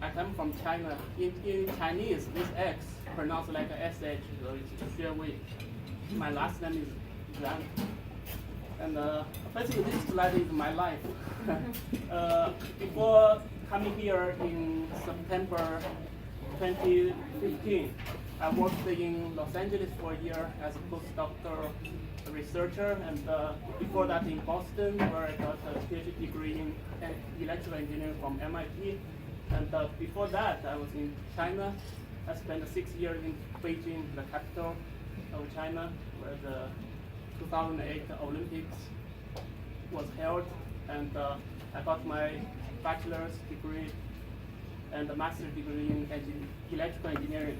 I come from China. In Chinese, this X pronounced like a SH, so it's Xuewei. My last name is Zhang. And basically, this slide is my life. Before coming here in September 2015, I worked in Los Angeles for a year as a postdoctoral researcher, and before that in Boston, where I got a PhD degree in electrical engineering from MIT. And before that, I was in China. I spent 6 years in Beijing, the capital of China, where the 2008 Olympics was held. And I got my bachelor's degree and a master's degree in electrical engineering,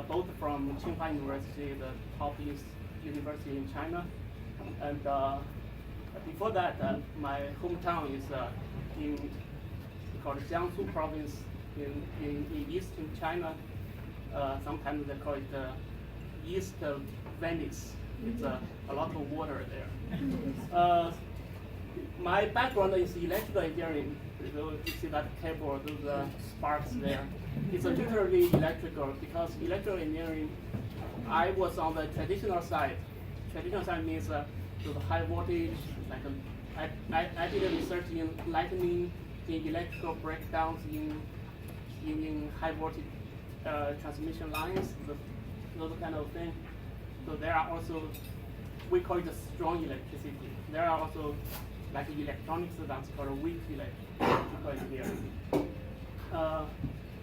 both from Tsinghua University, the top university in China. And before that, my hometown is in called Jiangsu province in eastern China. Sometimes they call it East Venice. It's a lot of water there. My background is electrical engineering. So you see that cable, those sparks there. It's literally electrical because electrical engineering, I was on the traditional side. Traditional side means the high voltage, like I did research in lightning, in electrical breakdowns in high voltage transmission lines, those kind of thing. So there are also, we call it strong electricity. There are also like electronics that's called weak electrical engineering.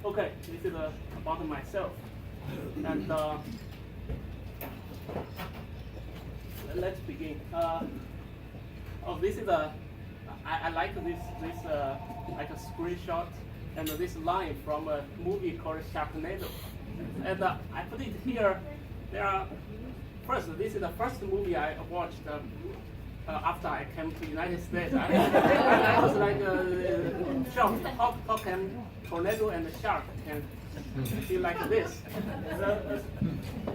Okay, this is about myself. And let's begin. This is I like this like a screenshot and this line from a movie called Sharknado. And I put it here. This is the first movie I watched after I came to the United States. I was like shocked. How can tornado and the shark can feel like this?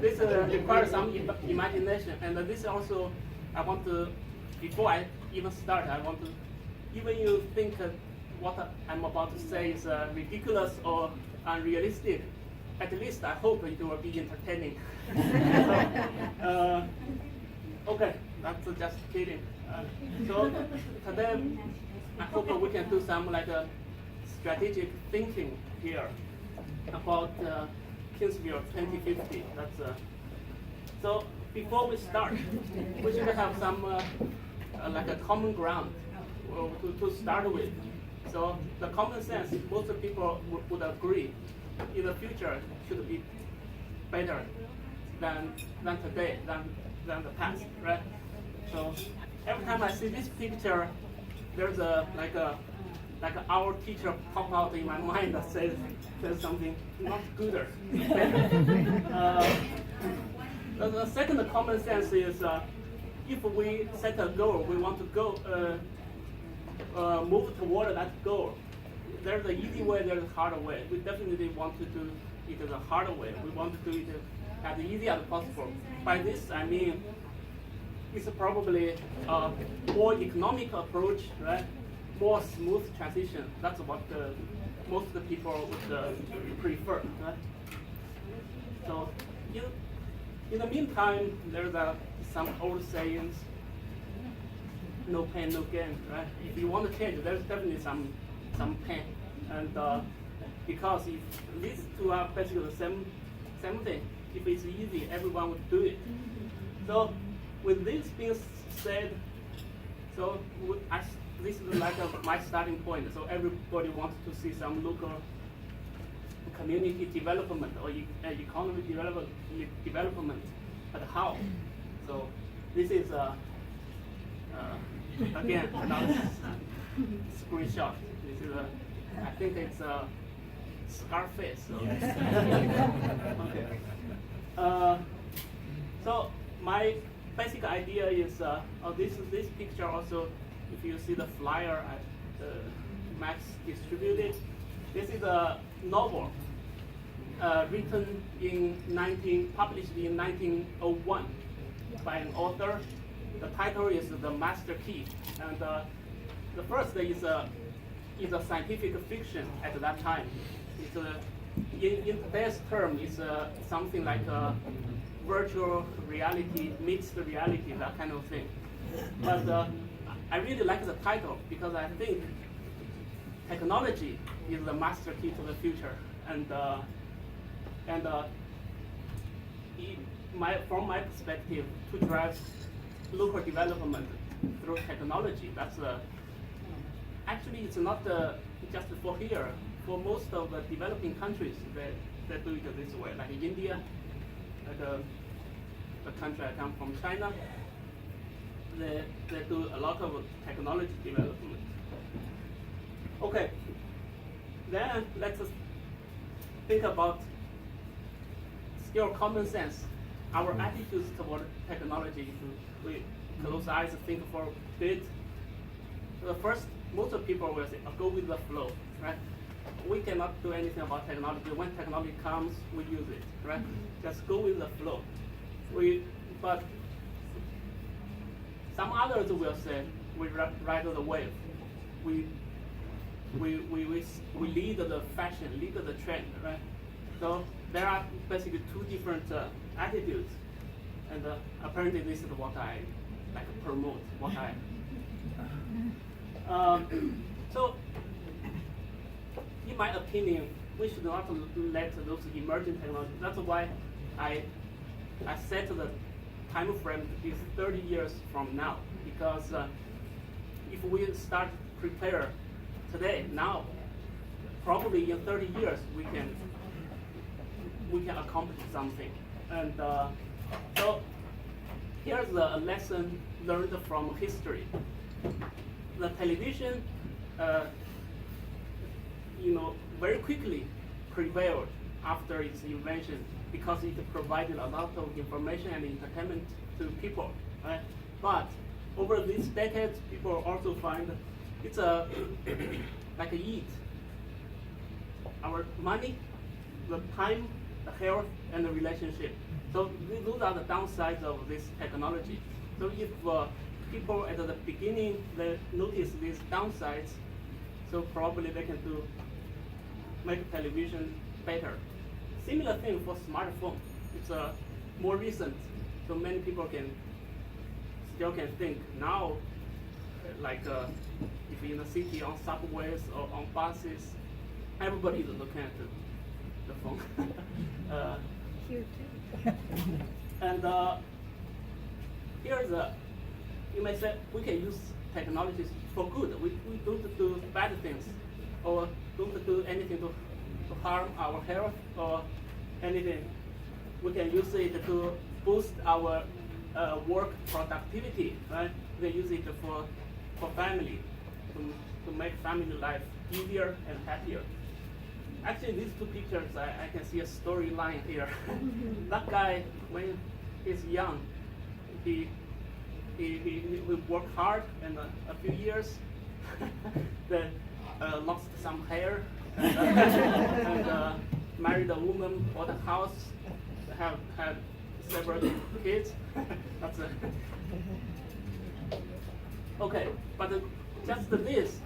This requires some imagination. And this also, I want to, before I even start, I want to, even you think what I'm about to say is ridiculous or unrealistic, at least I hope it will be entertaining. Okay, that's just kidding. So today, I hope we can do some like strategic thinking here about Kingsville 2050. So before we start, we should have some like a common ground to start with. So the common sense, most people would agree, in the future should be better than today, than the past, right? So every time I see this picture, there's like our teacher pop out in my mind that says something not gooder. The second common sense is if we set a goal, we want to go move toward that goal. There's an easy way, there's a harder way. We definitely want to do it the harder way. We want to do it as easy as possible. By this, I mean it's probably a more economic approach, right? More smooth transition. That's what most of the people would prefer, right? So in the meantime, there's some old sayings, no pain, no gain, right? If you want to change, there's definitely some pain. And because if these two are basically the same thing, if it's easy, everyone would do it. So with this being said, so this is like my starting point. So everybody wants to see some local community development or economic development, but how? So this is again another screenshot. This is I think it's Scarface. So. Okay. So my basic idea is this picture also. If you see the flyer Max distributed, this is a novel written published in 1901 by an author. The title is The Master Key, and the first is is a scientific fiction at that time. It's in today's term, it's something like a virtual reality, mixed reality, that kind of thing. But I really like the title because I think technology is the master key to the future, from my perspective, to drive local development through technology. That's actually it's not just for here. For most of the developing countries, they do it this way. Like India, like the country I come from, China, they do a lot of technology development. Okay, then let's think about still common sense. Our attitudes toward technology, if we close eyes and think for a bit. The first, most of people will say, go with the flow, right? We cannot do anything about technology. When technology comes, we use it, right? Just go with the flow. But some others will say, we ride the wave. We lead the fashion, lead the trend, right? So there are basically two different attitudes, and apparently this is what I like to promote. What I so, in my opinion, we should not let those emerging technologies. That's why I set the time frame is 30 years from now, because if we start prepare today, now, probably in 30 years we can accomplish something. And so here's a lesson learned from history. The television, very quickly prevailed after its invention because it provided a lot of information and entertainment to people, right? But over these decades, people also find it's like a eat. Our money, the time, the health, and the relationship. So those are the downsides of this technology. So if people at the beginning they notice these downsides, so probably they can make television better. Similar thing for smartphone. It's more recent, so many people still can think now, like if in the city on subways or on buses, everybody is looking at the phone. Here too. And here's you may say we can use technologies for good. We don't do bad things or don't do anything to harm our health or anything. We can use it to boost our work productivity, right? We can use it for family, to make family life easier and happier. Actually, these two pictures, I can see a storyline here. That guy, when he's young, he worked hard, and a few years, then lost some hair, and married a woman, bought a house, had several kids. That's it. Okay, but just this,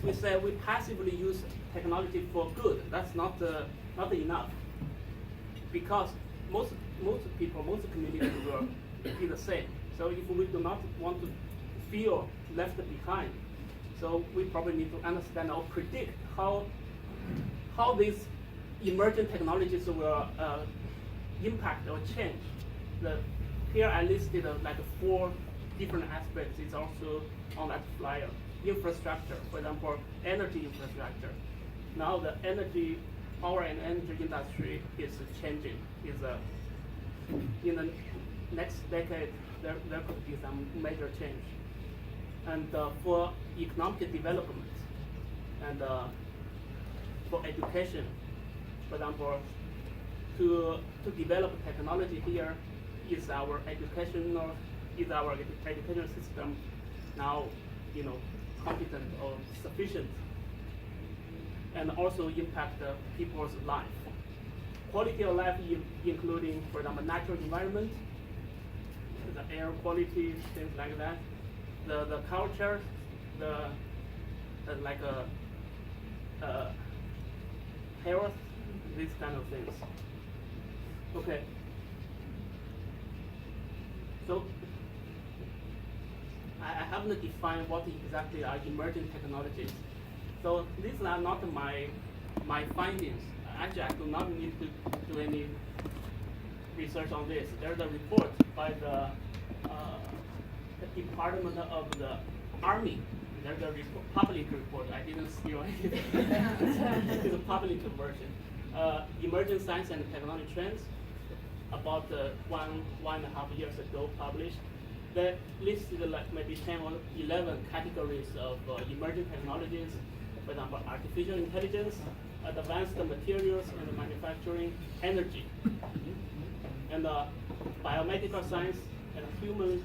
we say we passively use technology for good. That's not enough, because most people, most communities will be the same. So if we do not want to feel left behind, so we probably need to understand or predict how these emerging technologies will impact or change. Here I listed like 4 different aspects. It's also on that flyer. Infrastructure, for example, energy infrastructure. Now the power and energy industry is changing. In the next decade, there could be some major change. And for economic development and for education, for example, to develop technology here, is our education system now competent or sufficient, and also impact people's life. Quality of life, including, for example, natural environment, the air quality, things like that, the culture, the like health, these kind of things. Okay. So I haven't defined what exactly are emerging technologies. So these are not my findings. Actually, I do not need to do any research on this. There's a report by the Department of the Army. There's a public report. I didn't steal anything. It's a public version. Emerging science and technology trends, about 1.5 years ago published. They listed like maybe 10 or 11 categories of emerging technologies. For example, artificial intelligence, advanced materials and manufacturing, energy, and biomedical science, and human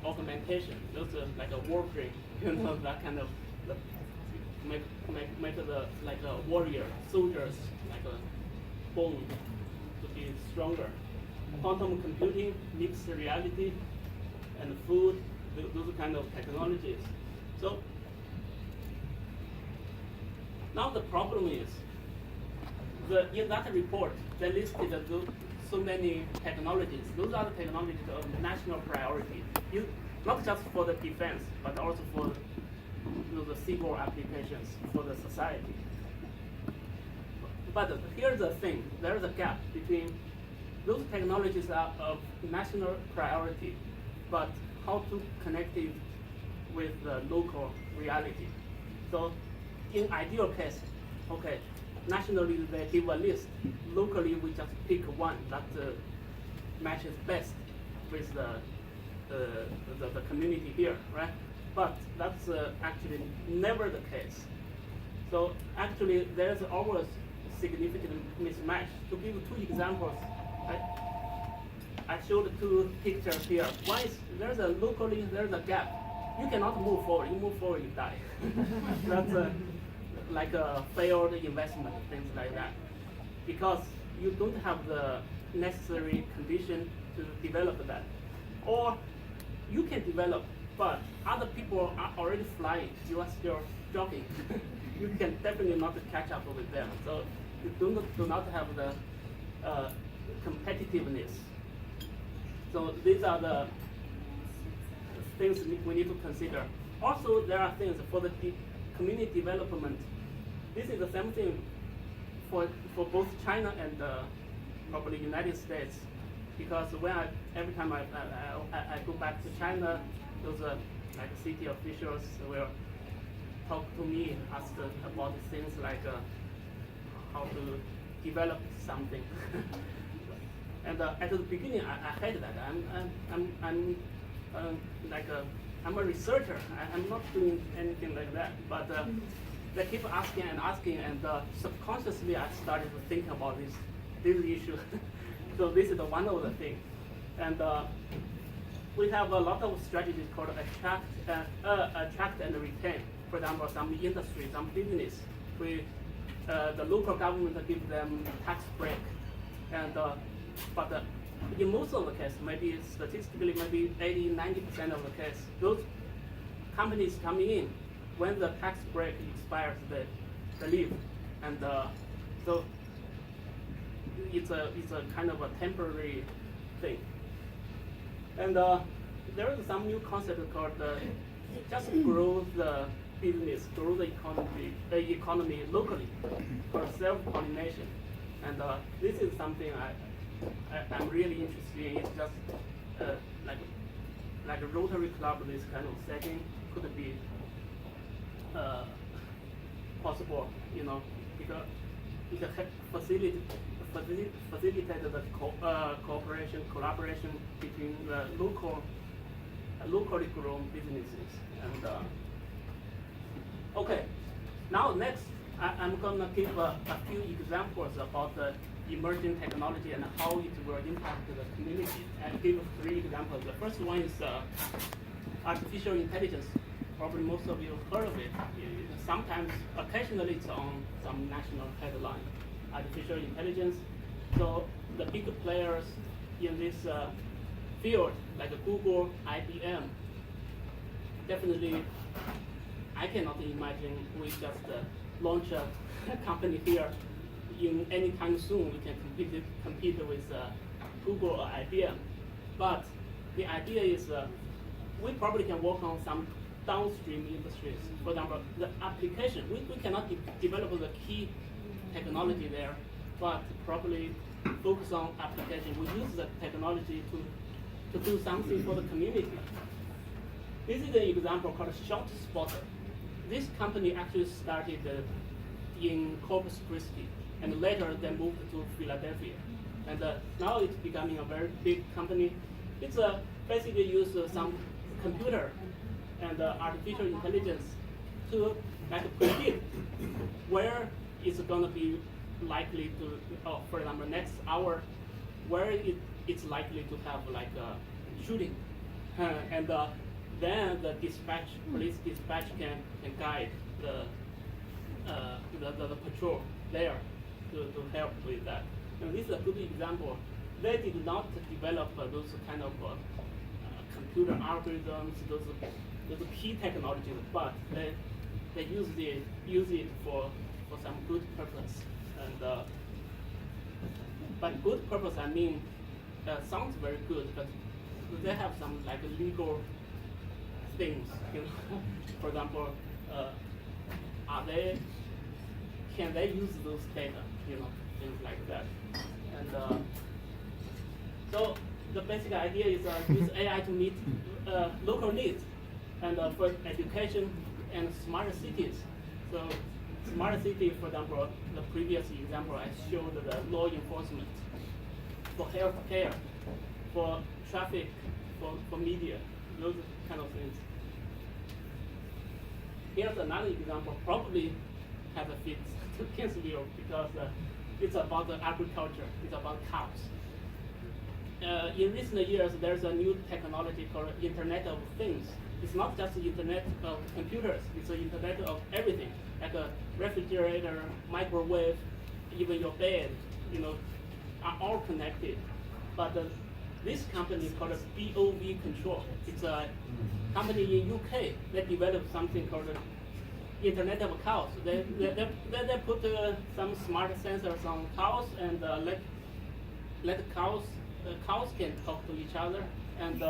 augmentation. Those are like a warframe, that kind of make the like a warrior, soldiers, like a bone to be stronger. Quantum computing, mixed reality, and food, those kind of technologies. So now the problem is, in that report, they listed so many technologies. Those are the technologies of national priority, not just for the defense, but also for the civil applications for the society. But here's the thing, there's a gap between those technologies are of national priority, but how to connect it with the local reality. So in ideal case, okay, nationally they give a list, locally we just pick one that matches best with the community here, right? But that's actually never the case. So actually there's always significant mismatch. To give two examples, I showed two pictures here. One is there's a gap. You cannot move forward. You move forward, you die. That's like a failed investment, things like that. Because you don't have the necessary condition to develop that. Or you can develop, but other people are already flying. You are still jogging. You can definitely not catch up with them. So you do not have the competitiveness. So these are the things we need to consider. Also, there are things for the community development. This is the same thing for both China and probably United States. Because every time I go back to China, those like city officials will talk to me, ask about things like how to develop something. And at the beginning, I hated that. I'm a researcher. I'm not doing anything like that. But they keep asking and asking, and subconsciously I started to think about this issue. So this is one of the things. And we have a lot of strategies called attract and retain. For example, some industry, some business, the local government give them tax break, and but in most of the case, maybe statistically, maybe 80–90% of the case, those companies coming in, when the tax break expires, they leave, and so it's a kind of a temporary thing. And there is some new concept called just grow the business, grow the economy locally, for self-pollination. And this is something I'm really interested in. It's just like a Rotary Club, this kind of setting could be possible, because it facilitated the cooperation, collaboration between the locally grown businesses. And okay, now next I'm gonna give a few examples about the emerging technology and how it will impact the community, and give 3 examples. The first one is artificial intelligence. Probably most of you have heard of it. Sometimes, occasionally it's on some national headline. Artificial intelligence. So the big players in this field, like Google, IBM, definitely I cannot imagine we just launch a company here in any time soon. We can compete with Google or IBM. But the idea is we probably can work on some downstream industries. For example, the application, we cannot develop the key technology there, but probably focus on application. We use the technology to do something for the community. This is an example called Short Spotter. This company actually started in Corpus Christi, and later they moved to Philadelphia. And now it's becoming a very big company. It's basically use some computer and artificial intelligence to predict where it's going to be likely to, for example, next hour, where it's likely to have a shooting. And then the police dispatch can guide the patrol there to help with that. And this is a good example. They did not develop those kind of computer algorithms, those key technologies, but they use it for some good purpose. And but good purpose, I mean, sounds very good, but they have some legal things. For example, can they use those data? Things like that. And so the basic idea is use AI to meet local needs, and for education and smart cities. So smart city, for example, the previous example I showed the law enforcement, for healthcare, for traffic, for media, those kind of things. Here's another example, probably has a fit to Kingsville because it's about agriculture, it's about cows. In recent years, there's a new technology called Internet of Things. It's not just the Internet of computers, it's the Internet of everything, like a refrigerator, microwave, even your bed, are all connected. But this company called BOV Control, it's a company in UK that developed something called Internet of Cows. They put some smart sensors on cows and let cows can talk to each other, and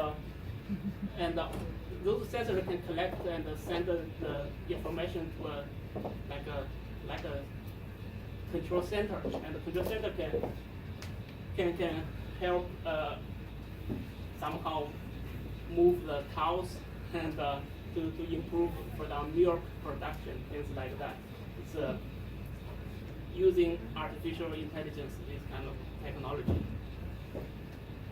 those sensors can collect and send the information to a control center, and the control center can help somehow move the cows and to improve for the milk production, things like that. It's using artificial intelligence, this kind of technology.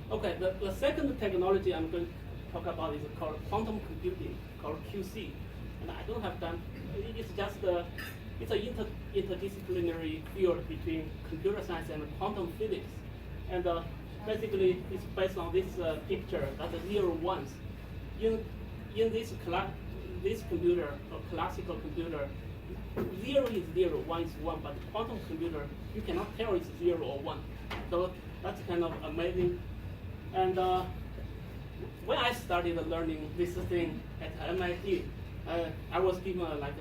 Okay, the second technology I'm going to talk about is called quantum computing, called QC. And I don't have time. It's just it's an interdisciplinary field between computer science and quantum physics. And basically, it's based on this picture, that's the 0 ones. In this computer, or classical computer, 0 is 0, 1 is 1, but quantum computer, you cannot tell it's 0 or 1. So that's kind of amazing. And when I started learning this thing at MIT, I was given a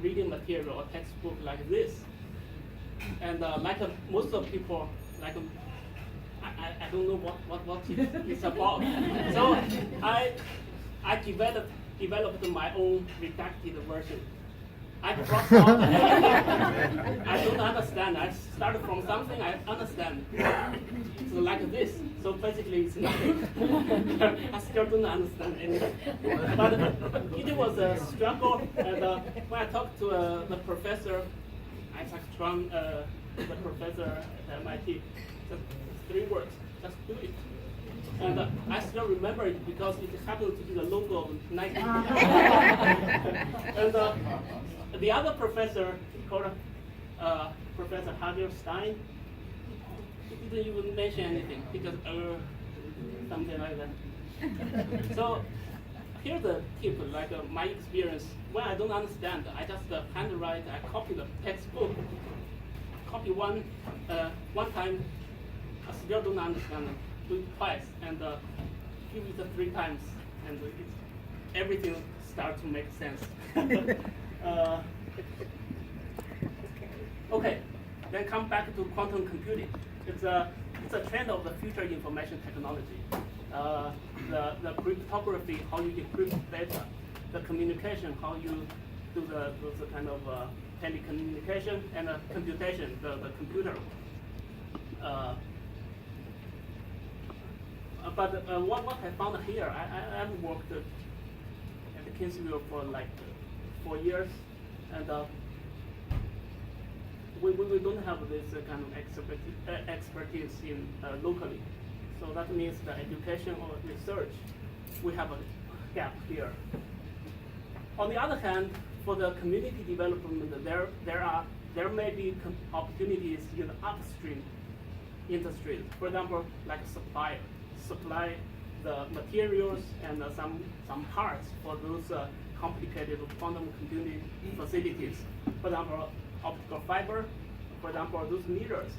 reading material or textbook like this. And most of people, I don't know what it's about. So I developed my own redacted version. I crossed out. I don't understand. I started from something I understand. It's like this. So basically, it's nothing. I still don't understand anything. But it was a struggle. And when I talked to the professor, Isaac Zhang, the professor at MIT, just 3 words: just do it. And I still remember it because it happened to be the logo of Nike. And the other professor, called Professor Javier Stein, he didn't even mention anything. He just something like that. So here's the tip, my experience. When I don't understand, I just handwrite. I copy the textbook. Copy one time. I still don't understand. Do it twice, and give it 3 times, and everything starts to make sense. Okay, then come back to quantum computing. It's a trend of the future information technology. The cryptography, how you encrypt data, the communication, how you do the kind of telecommunication, and computation, the computer. But what I found here, I've worked at Kingsville for like 4 years, and we don't have this kind of expertise in locally. So that means the education or research, we have a gap here. On the other hand, for the community development, there may be opportunities in the upstream industries. For example, like supply the materials and some parts for those complicated quantum computing facilities. For example, optical fiber. For example, those meters.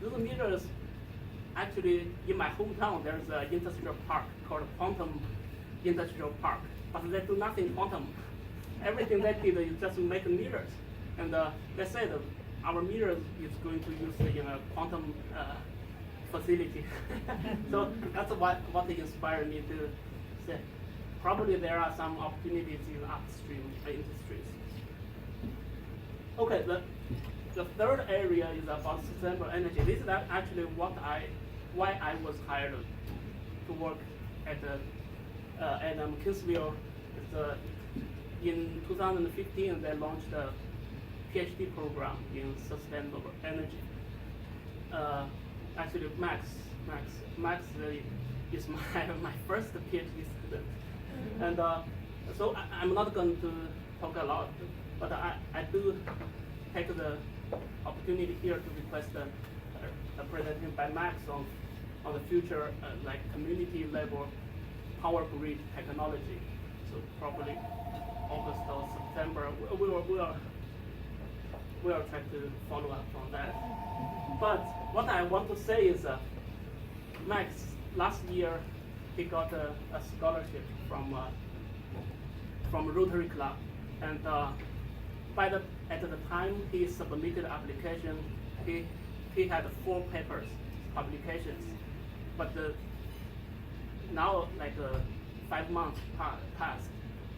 Those meters, actually, in my hometown, there's an industrial park called Quantum Industrial Park, but they do nothing quantum. Everything they did is just make meters. And they said our meter is going to use in a quantum facility. So that's what inspired me to say, probably there are some opportunities in upstream industries. Okay, the third area is about sustainable energy. This is actually why I was hired to work at Kingsville. In 2015, they launched a PhD program in sustainable energy. Actually, Max is my first PhD student, and so I'm not going to talk a lot, but I do take the opportunity here to request a presentation by Max on the future like community level power grid technology. So probably August or September, we'll try to follow up on that. But what I want to say is, Max last year he got a scholarship from Rotary Club, and at the time he submitted application, he had 4 papers publications, but now like 5 months passed.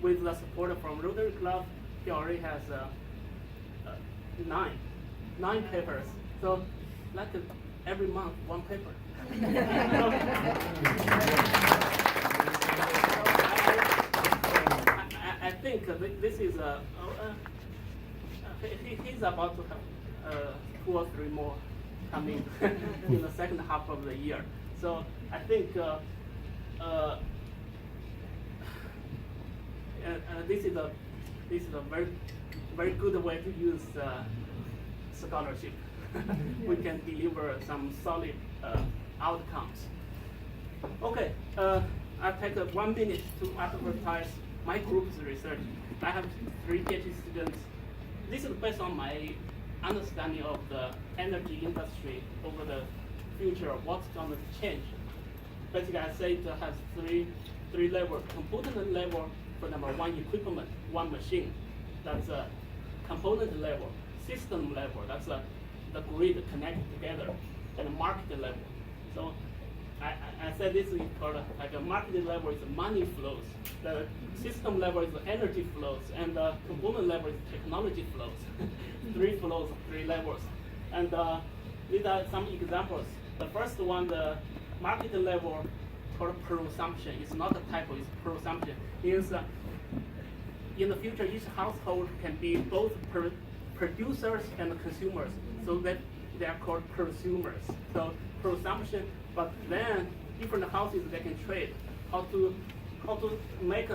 With the support from Rotary Club, he already has 9 papers. So like every month 1 paper. I think this is he's about to have 2 or 3 more coming in the second half of the year. So I think this is a very good way to use scholarship. We can deliver some solid outcomes. Okay, I'll take 1 minute to advertise my group's research. I have 3 PhD students. This is based on my understanding of the energy industry over the future, what's going to change. Basically, I say it has three levels. Component level, for example, 1 equipment, 1 machine. That's a component level. System level, that's the grid connected together. And market level. So I said this is called like a market level is money flows. The system level is energy flows, and the component level is technology flows. 3 flows, 3 levels. And these are some examples. The first one, the market level called consumption. It's not a typo, it's consumption. Means in the future, each household can be both producers and consumers. So that they are called prosumers. So consumption, but then different houses they can trade. How to make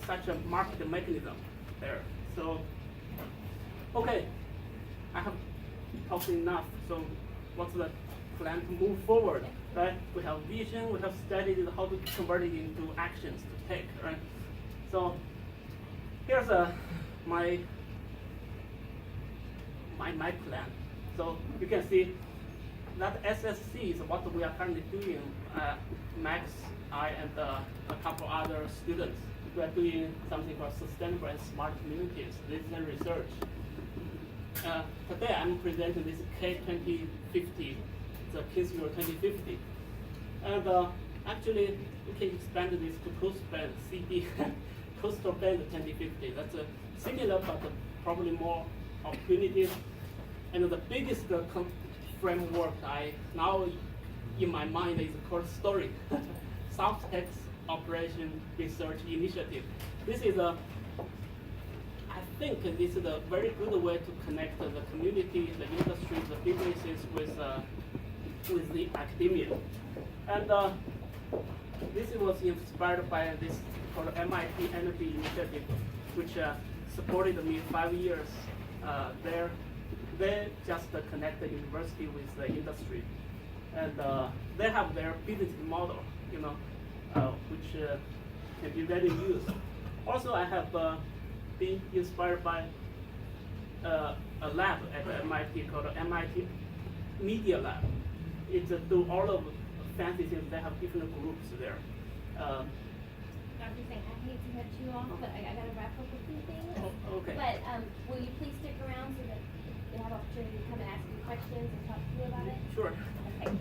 such a market mechanism there. So okay, I have talked enough. So what's the plan to move forward? Right? We have vision. We have studied how to convert it into actions to take. Right? So here's my plan. So you can see that SSC is what we are currently doing. Max, I, and a couple other students. We are doing something called sustainable and smart communities. This is research. Today I'm presenting this K2050, the Kingsville 2050. And actually, we can expand this to Coastal Bend CD, Coastal Bend 2050. That's similar, but probably more opportunities. And the biggest framework I now in my mind is called STORY, South Text Operation Research Initiative. This is I think this is a very good way to connect the community, the industry, the businesses with the academia. And this was inspired by this called MIT Energy Initiative, which supported me 5 years there. They just connect the university with the industry, and they have their business model, which can be very used. Also, I have been inspired by a lab at MIT called MIT Media Lab. It's do all of fancy things. They have different groups there. Dr. Zhang, I hate to cut you off, but I gotta wrap up a few things. Oh, okay. But will you please stick around so that they have opportunity to come and ask you questions and talk to you about it? Sure. Okay.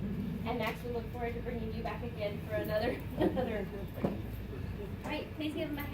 And Max, we look forward to bringing you back again for another. All right, please give them a hand.